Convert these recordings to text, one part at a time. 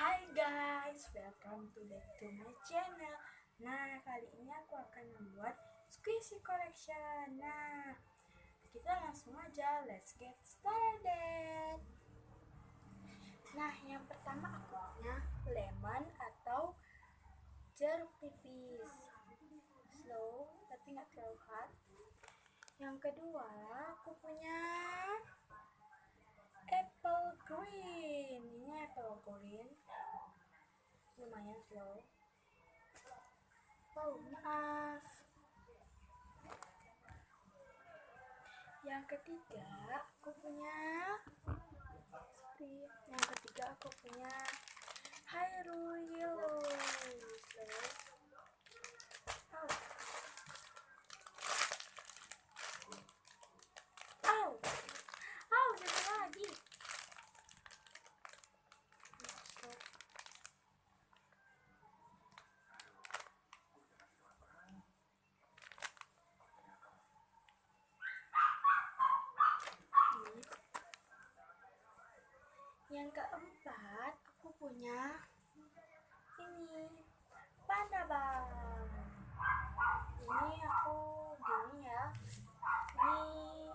Hai guys, welcome to back to my channel. Nah, kali ini aku akan membuat squishy collection. Nah, kita langsung aja, let's get started. Nah, yang pertama aku punya lemon atau jeruk nipis. Slow, tapi nggak terlalu hard. Yang kedua, aku punya apple green. Ini apple green. Lumayan slow. Oh, maaf. Yang ketiga aku punya Hyrule Yellow. Oh, oh, oh, jatuh lagi. Yang keempat aku punya ini Pandaban. Ini aku gini ya. Ini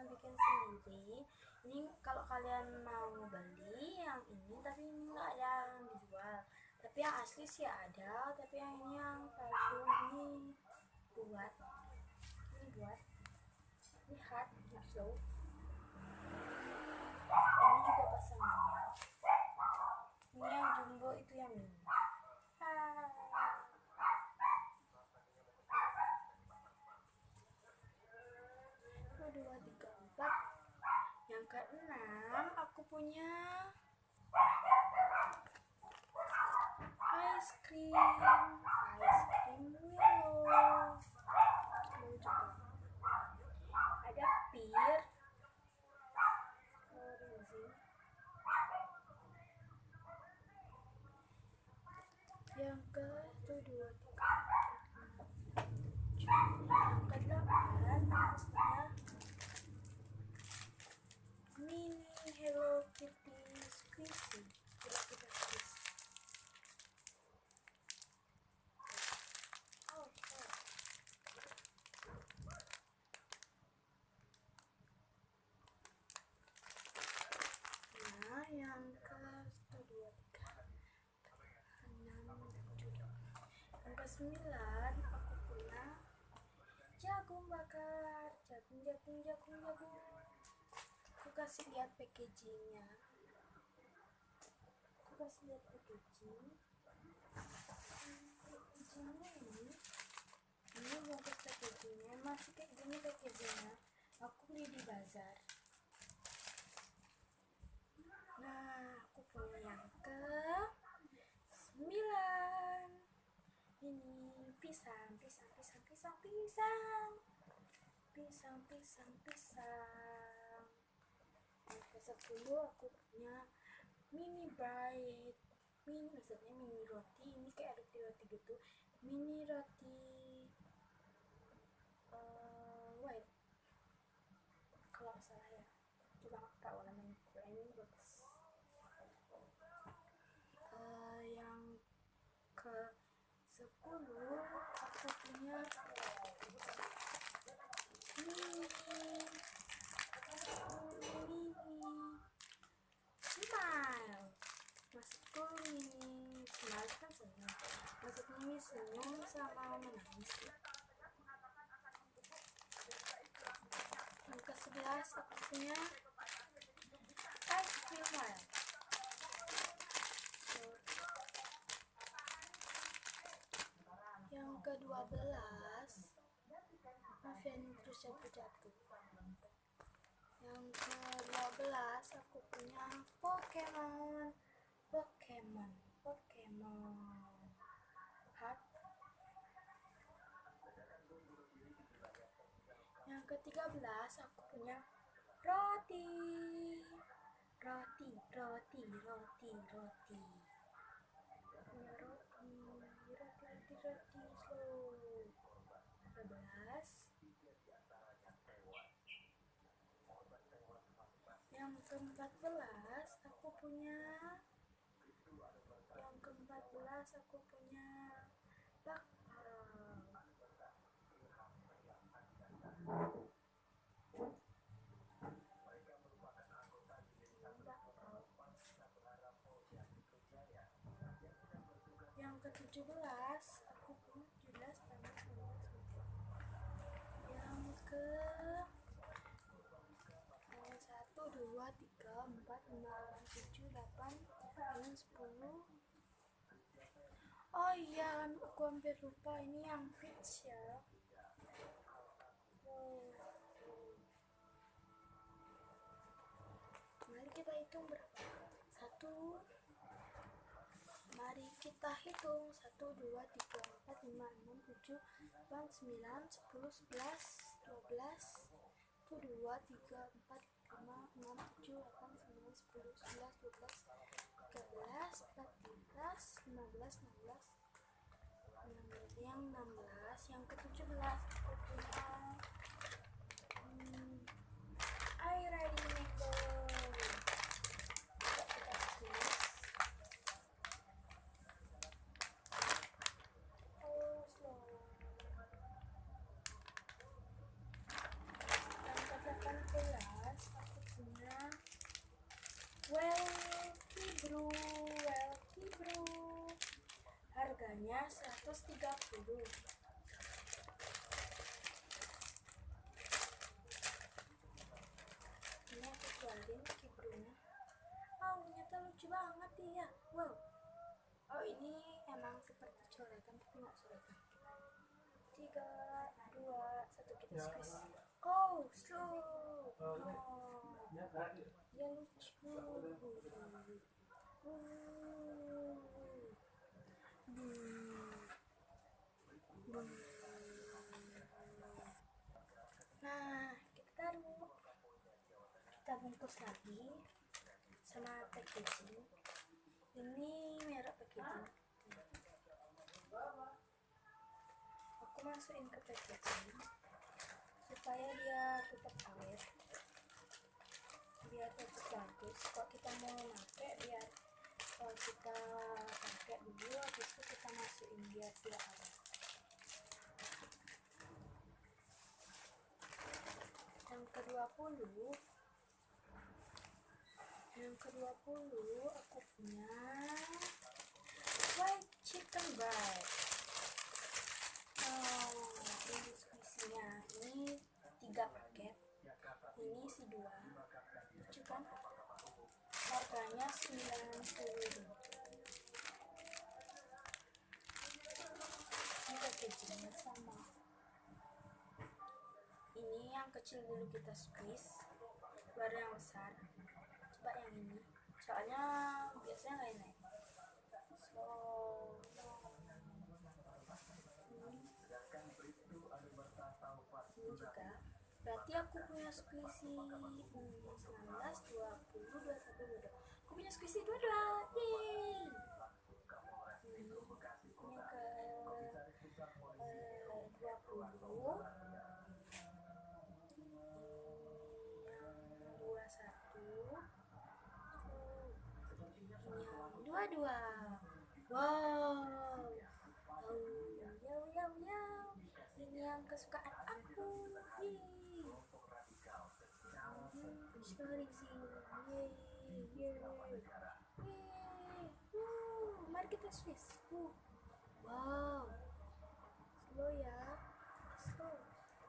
bikin sendiri. Ini kalau kalian mau beli yang ini, tapi ini nggak ada yang dijual. Tapi yang asli sih ada, tapi yang ini yang palsu. Ini buat lihat gitu. Ini juga pasangannya. Ini yang jumbo, itu yang mini. Satu, dua, tiga, empat. Yang keenam aku punya ice cream Willow. Juga ada pear orange. Yang ke 1, 2, 3, 4, 5, 6, 7. Yang ke-8 aku punya mini Hello Kitty squishy. Coba kita squeeze. Nah, yang ke 1, 2, 3, 6, 7. Yang ke-9 aku punya jagung bakar. Jagung. Aku kasih lihat packagingnya. Packagingnya ini bagus packagingnya, masih kayak gini packagingnya. Aku beli di bazar. Nah, aku punya yang ke 9. Ini pisang. Yang ke 10 aku punya mini bread. Maksudnya mini roti. Ini kayak roti gitu. Mini roti white kalau nggak salah ya. Coba nggak tahu namanya. Ini bagus. Yang ke 10 aku punya mini smile. Maksudku mini smile kan senyum. Maksudnya mini senyum sama menangis. Yang ke-11 aku punya ice cream wild. Yang ke-12 maaf ya, ini terus jatuh. Yang ke-12 aku punya Pokemon Heart. Yang ke-13 aku punya roti slow. 12. Yang ke-14 aku punya aku punya bakpao. Yang ke-17 aku punya 17 tambah 19. Yang ke 1, 2, 3, 4, 5, 6, 7, 8, 9, 10. Oh iya, aku hampir lupa, ini yang peach ya. Mari kita hitung berapa. Mari kita hitung 1, 2, 3, 4, 5, 6, 7, 8, 9, 10, 11, 12, 1, 2, 3, 4, 5, 6, 7, 8, 9, 10, 11, 12, 13, 14, 15, 16. Yang 16, yang ke-17 aku punya air ready mango. Kita squeeze. Oh, slow. Yang ke-18 aku punya Welky Brew. Harganya 130. Ini aku keluarin kibrunya. Oh, ternyata lucu banget ya. Wow. Oh, ini emang seperti coretan tapi nggak coretan. 3, 2, 1, kita squeeze. Oh, slow. No. Dia lucu. Nah, kita bungkus lagi sama packaging. Ini merek packaging. Aku masukin ke packaging supaya dia tetap awet, biar tetap bagus. Kalau kita mau pakai, biar kalau kita pakai dulu, habis itu kita masukin biar dia awet. Yang ke-20 aku punya white chicken breast. Ini isinya, ini 3 paket, ini isi 2, lucu kan? Harganya 90. Ini packagingnya sama. Ini yang kecil dulu kita squeeze, baru yang besar. Coba yang ini, soalnya biasanya nggak enak. Ini juga. Berarti aku punya squeezy 19, 20, 21, 22. Aku punya squeezy 22. Yeay. Ini ke 20. Yang 21. Ini yang 22. Wow. Ini yang kesukaan aku. Sorry sih. Mari kita squeeze. Wow. Slow ya. Slow.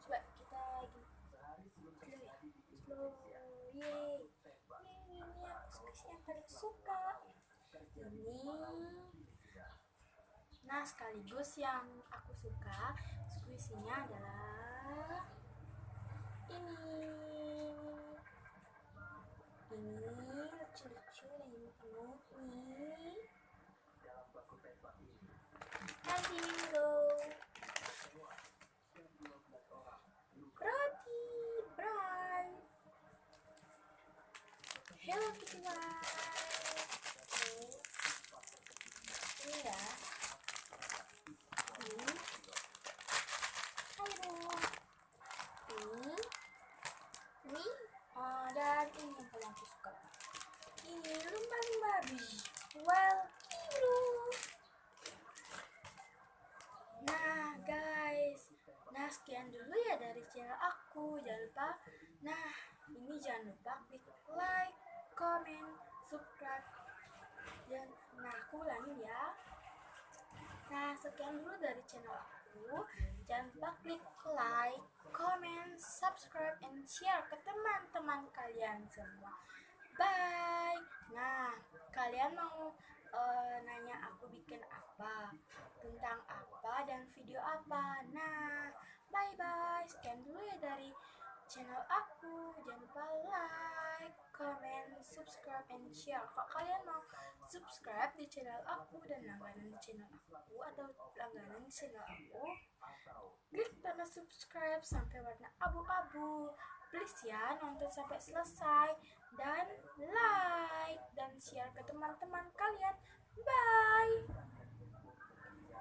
Coba kita gini. Slow. Yeay. Ini aku squeeze yang paling suka. Ini. Nah, sekaligus yang aku suka squeeze-nya adalah ini lucu-lucu dan ini penuh nih. Hello roti bright. Hello Kitty White. Ini ya. Ini dan ini yang paling aku suka, ini lumba-lumba Welky Brew. aku. Jangan lupa. Nah, ini jangan lupa klik like, comment, subscribe. Nah, aku ulangin ya. Nah, sekian dulu dari channel aku. Jangan lupa klik like, comment, subscribe, and share ke teman-teman kalian semua. Bye. Nah, kalian mau nanya aku bikin apa, tentang apa, dan video apa. Nah, bye-bye. Sekian dulu ya dari channel aku. Jangan lupa like, comment, subscribe, and share. Kalau kalian mau subscribe di channel aku dan langganan di channel aku atau langganan di channel aku, klik tanda subscribe sampai warna abu-abu. Please ya, nonton sampai selesai dan like dan share ke teman-teman